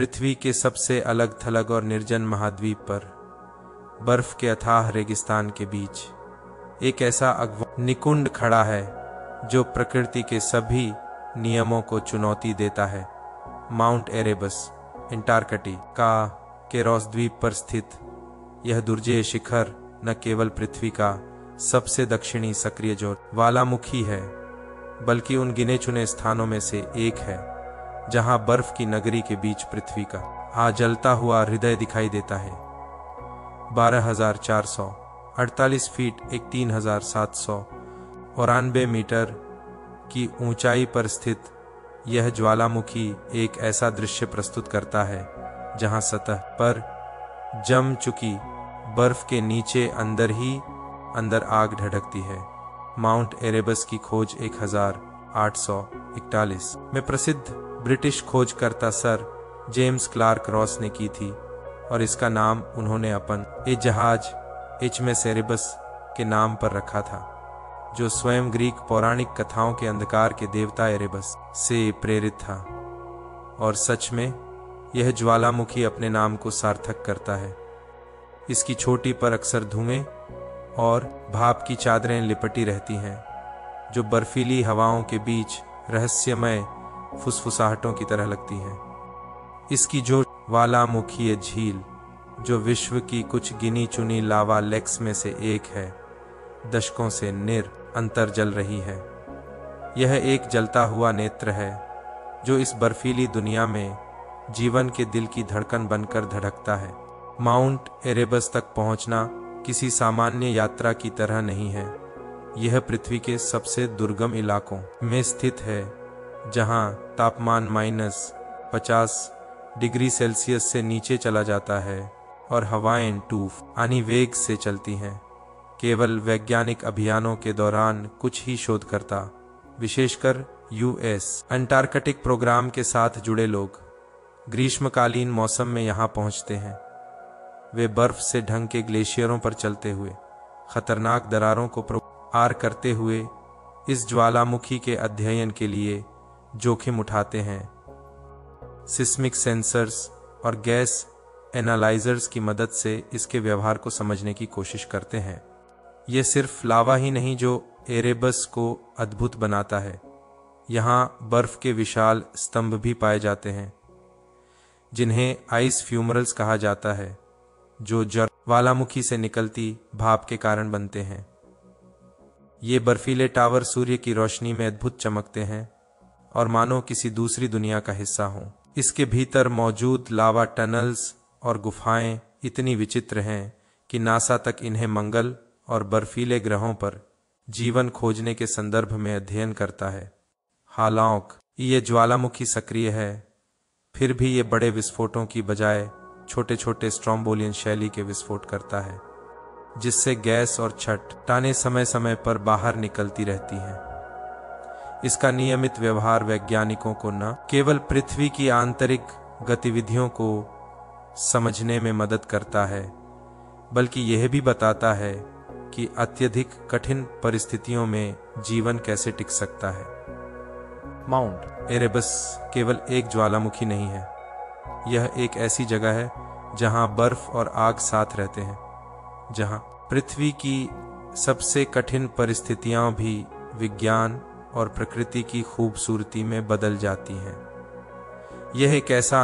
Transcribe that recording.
पृथ्वी के सबसे अलग थलग और निर्जन महाद्वीप पर बर्फ के अथाह रेगिस्तान के बीच एक ऐसा निकुंड खड़ा है जो प्रकृति के सभी नियमों को चुनौती देता है। माउंट एरेबस अंटार्कटिका के रॉस द्वीप पर स्थित यह दुर्जेय शिखर न केवल पृथ्वी का सबसे दक्षिणी सक्रिय ज्वालामुखी है, बल्कि उन गिने चुने स्थानों में से एक है जहां बर्फ की नगरी के बीच पृथ्वी का जलता हुआ हृदय दिखाई देता है। 12,448 फीट 3,792 मीटर की ऊंचाई पर स्थित यह ज्वालामुखी एक ऐसा दृश्य प्रस्तुत करता है जहां सतह पर जम चुकी बर्फ के नीचे अंदर ही अंदर आग ढड़कती है। माउंट एरेबस की खोज 1841 में प्रसिद्ध ब्रिटिश खोजकर्ता सर जेम्स क्लार्क रॉस ने की थी और इसका नाम उन्होंने एक जहाज HMS एरेबस के नाम पर रखा था, जो स्वयं ग्रीक पौराणिक कथाओं के अंधकार के देवता एरेबस से प्रेरित था। और सच में यह ज्वालामुखी अपने नाम को सार्थक करता है। इसकी चोटी पर अक्सर धुएं और भाप की चादरें लिपटी रहती हैं, जो बर्फीली हवाओं के बीच रहस्यमय फुसफुसाहटों की तरह लगती हैं। इसकी जो ज्वालामुखीय झील, जो विश्व की कुछ गिनी चुनी लावा लेक्स में से एक है, दशकों से निरंतर जल रही है। यह एक जलता हुआ नेत्र है जो इस बर्फीली दुनिया में जीवन के दिल की धड़कन बनकर धड़कता है। माउंट एरेबस तक पहुंचना किसी सामान्य यात्रा की तरह नहीं है। यह पृथ्वी के सबसे दुर्गम इलाकों में स्थित है, जहां तापमान -50 डिग्री सेल्सियस से नीचे चला जाता है और हवाएं तूफानी वेग से चलती हैं। केवल वैज्ञानिक अभियानों के दौरान कुछ ही शोधकर्ता, विशेषकर US अंटार्कटिक प्रोग्राम के साथ जुड़े लोग, ग्रीष्मकालीन मौसम में यहां पहुंचते हैं। वे बर्फ से ढंग के ग्लेशियरों पर चलते हुए, खतरनाक दरारों को पार करते हुए इस ज्वालामुखी के अध्ययन के लिए जोखिम उठाते हैं। सिस्मिक सेंसर्स और गैस एनालाइजर्स की मदद से इसके व्यवहार को समझने की कोशिश करते हैं। यह सिर्फ लावा ही नहीं जो एरेबस को अद्भुत बनाता है। यहाँ बर्फ के विशाल स्तंभ भी पाए जाते हैं, जिन्हें आइस फ्यूमरल्स कहा जाता है, जो ज्वालामुखी से निकलती भाप के कारण बनते हैं। ये बर्फीले टावर सूर्य की रोशनी में अद्भुत चमकते हैं और मानो किसी दूसरी दुनिया का हिस्सा हों। इसके भीतर मौजूद लावा टनल्स और गुफाएं इतनी विचित्र हैं कि नासा तक इन्हें मंगल और बर्फीले ग्रहों पर जीवन खोजने के संदर्भ में अध्ययन करता है। हालांकि ये ज्वालामुखी सक्रिय है, फिर भी ये बड़े विस्फोटों की बजाय छोटे छोटे स्ट्रोम्बोलियन शैली के विस्फोट करता है, जिससे गैस और चट्टानें समय समय पर बाहर निकलती रहती हैं। इसका नियमित व्यवहार वैज्ञानिकों को न केवल पृथ्वी की आंतरिक गतिविधियों को समझने में मदद करता है, बल्कि यह भी बताता है कि अत्यधिक कठिन परिस्थितियों में जीवन कैसे टिक सकता है। माउंट एरेबस केवल एक ज्वालामुखी नहीं है, यह एक ऐसी जगह है जहां बर्फ और आग साथ रहते हैं, जहां पृथ्वी की सबसे कठिन परिस्थितियां भी विज्ञान और प्रकृति की खूबसूरती में बदल जाती हैं। यह एक ऐसा